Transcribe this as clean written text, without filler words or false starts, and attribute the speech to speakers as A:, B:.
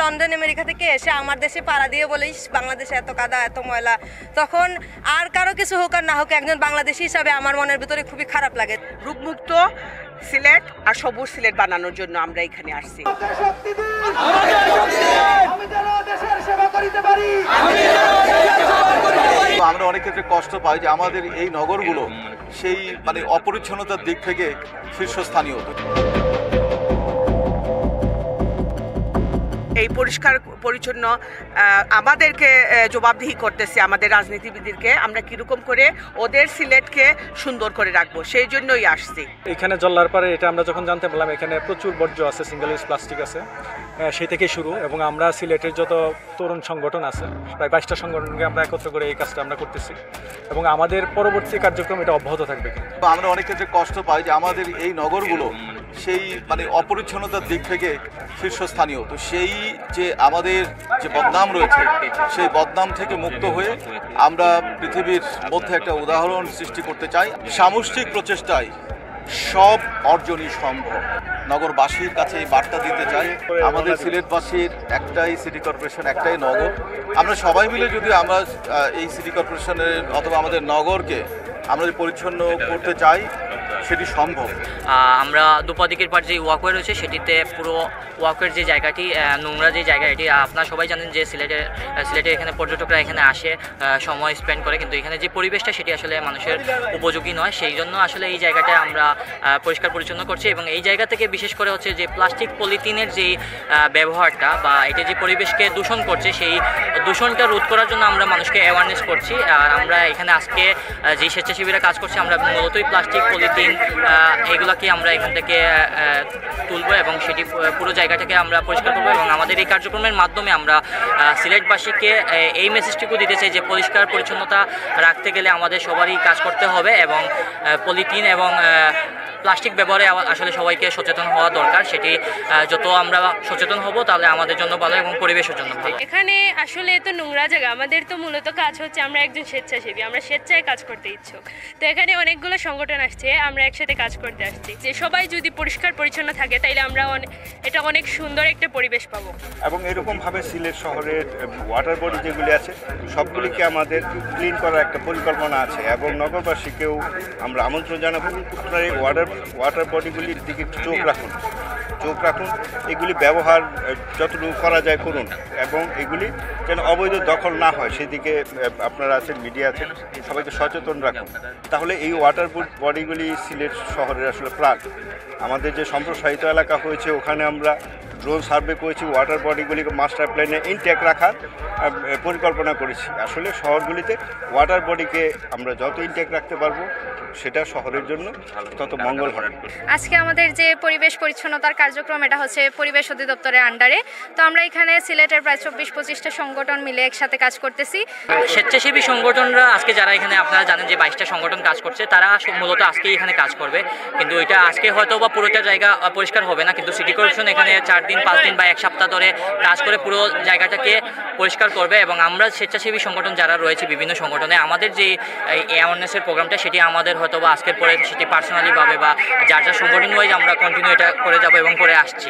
A: London America থেকে এসে আমার দেশে পাড়া দিয়ে বলেই বাংলাদেশে এত কাদা এত ময়লা, তখন আর কারো কিছু হোক আর না হোক একজন বাংলাদেশি হিসাবে আমার মনের ভিতরে খুবই খারাপ লাগে।
B: রূপমুক্ত সিলেট আর সবুজ সিলেট বানানোর জন্য আমরা এখানে আসছি।
C: আমরা অনেক ক্ষেত্রে কষ্ট পাই যে আমাদের এই নগরগুলো সেই অপরিচ্ছন্নতার দিক থেকে শীর্ষস্থানীয়।
B: এই পরিষ্কার পরিচ্ছন্ন আমাদেরকে জবাবদিহি করতেছে আমাদের রাজনীতিবিদদেরকে, আমরা কীরকম করে ওদের সিলেটকে সুন্দর করে রাখবো সেই জন্যই আসছি।
D: এখানে জল্লার পারে এটা আমরা যখন জানতে পারলাম এখানে প্রচুর বর্জ্য আছে, সিঙ্গেল ইউজ প্লাস্টিক আছে, সেই থেকে শুরু। এবং আমরা সিলেটের যত তরুণ সংগঠন আছে প্রায় 22টা সংগঠনকে আমরা একত্র করে এই কাজটা আমরা করতেছি এবং আমাদের পরবর্তী কার্যক্রম এটা অব্যাহত থাকবে।
C: আমরা অনেক ক্ষেত্রে কষ্ট পাই যে আমাদের এই নগরগুলো সেই অপরিচ্ছন্নতার দিক থেকে শীর্ষস্থানীয়। তো সেই যে আমাদের যে বদনাম রয়েছে সেই বদনাম থেকে মুক্ত হয়ে আমরা পৃথিবীর মধ্যে একটা উদাহরণ সৃষ্টি করতে চাই। সামষ্টিক প্রচেষ্টায় সব অর্জনই সম্ভব। নগরবাসীর কাছে এই বার্তা দিতে চাই, আমাদের সিলেটবাসীর একটাই সিটি কর্পোরেশন, একটাই নগর। আমরা সবাই মিলে যদি আমরা এই সিটি কর্পোরেশনের অথবা আমাদের নগরকে আমরা পরিচ্ছন্ন করতে চাই সেটি সম্ভব।
E: আমরা দুপাদিকের পার যে ওয়াকওয়ে রয়েছে সেটিতে পুরো ওয়াকওয়ের যে জায়গাটি নোংরা যে জায়গা, এটি আপনারা সবাই জানেন যে সিলেটে এখানে পর্যটকরা এখানে আসে সময় স্পেন্ড করে, কিন্তু এখানে যে পরিবেশটা সেটি আসলে মানুষের উপযোগী নয়। সেই জন্য আসলে এই জায়গাটা আমরা পরিষ্কার পরিচ্ছন্ন করছি এবং এই জায়গা থেকে বিশেষ করে হচ্ছে যে প্লাস্টিক পলিথিনের যেই ব্যবহারটা বা এটা যে পরিবেশকে দূষণ করছে সেই দূষণটা রোধ করার জন্য আমরা মানুষকে অ্যাওয়ারনেস করছি। আর আমরা এখানে আজকে যে স্বেচ্ছাসেবীরা কাজ করছি আমরা মূলতই প্লাস্টিক পলিথিন এগুলোকে আমরা এখান থেকে তুলবো এবং সেটি পুরো জায়গাটাকে আমরা পরিষ্কার করবো এবং আমাদের এই কার্যক্রমের মাধ্যমে আমরা সিলেটবাসীকে এই মেসেজটুকু দিতে চাই যে পরিষ্কার পরিচ্ছন্নতা রাখতে গেলে আমাদের সবারই কাজ করতে হবে এবং পলিথিন এবং প্লাস্টিক ব্যবহারে আসলে সবাইকে সচেতন হওয়া দরকার। সেটি যত আমরা সচেতন হব তাহলে আমাদের জন্য ভালো এবং পরিবেশের জন্য ভালো।
F: এখানে আসলে এত নোংরা জায়গা, আমাদের তো মূলত কাজ হচ্ছে আমরা একজন স্বেচ্ছাসেবী, আমরা স্বেচ্ছায় কাজ করতে ইচ্ছুক। তো এখানে অনেকগুলো সংগঠন আসছে, আমরা একসাথে কাজ করতে আসছি যে সবাই যদি পরিষ্কার পরিচ্ছন্ন থাকে তাইলে আমরা এটা অনেক সুন্দর একটা পরিবেশ পাবো।
G: এবং এরকমভাবে সিলেট শহরের ওয়াটার বডি যেগুলি আছে সবগুলিকে আমাদের ক্লিন করার একটা পরিকল্পনা আছে এবং নগরবাসীকেও আমরা আমন্ত্রণ জানাবো আপনারা এই ওয়াটার বডিগুলির দিকে চোখ রাখুন, এগুলি ব্যবহার যতটুকু করা যায় করুন এবং এগুলি যেন অবৈধ দখল না হয় সেদিকে আপনারা আছেন, মিডিয়া আছেন, সবাইকে সচেতন রাখুন। তাহলে এই ওয়াটার বডিগুলি সিলেট শহরের আসলে প্রাণ। আমাদের যে সম্প্রসারিত এলাকা হয়েছে ওখানে আমরা ড্রোন সার্ভে করেছি, ওয়াটার বডিগুলিকে মাস্টার প্ল্যানে ইনটেক রাখার পরিকল্পনা করেছি। আসলে শহরগুলিতে ওয়াটার বডিকে আমরা যত ইনটেক রাখতে পারবো সেটা শহরের জন্য তত মঙ্গল হবে।
F: আজকে আমাদের যে পরিবেশ পরিচ্ছন্নতার কার্যক্রম এটা হচ্ছে পরিবেশ অধিদপ্তরের আন্ডারে। তো আমরা এখানে সিলেটের প্রায় 24-25টা সংগঠন মিলে একসাথে কাজ করতেছি।
E: স্বেচ্ছাসেবী সংগঠনরা আজকে যারা এখানে আপনারা জানেন যে 22টা সংগঠন কাজ করছে, তারা মূলত আজকেই এখানে কাজ করবে, কিন্তু এটা আজকে হয়তো বা পুরোটা জায়গা পরিষ্কার হবে না, কিন্তু সিটি কর্পোরেশন এখানে 4 দিন 5 দিন বা 1 সপ্তাহ ধরে কাজ করে পুরো জায়গাটাকে পরিষ্কার করবে। এবং আমরা স্বেচ্ছাসেবী সংগঠন যারা রয়েছে বিভিন্ন সংগঠনে আমাদের যে অ্যাওয়ারনেসের প্রোগ্রামটা সেটি আমাদের হয়তো বা আজকের পরে সেটি পার্সোনালিভাবে বা যার সংগঠন ওয়াইজ আমরা কন্টিনিউ এটা করে যাব এবং করে আসছি।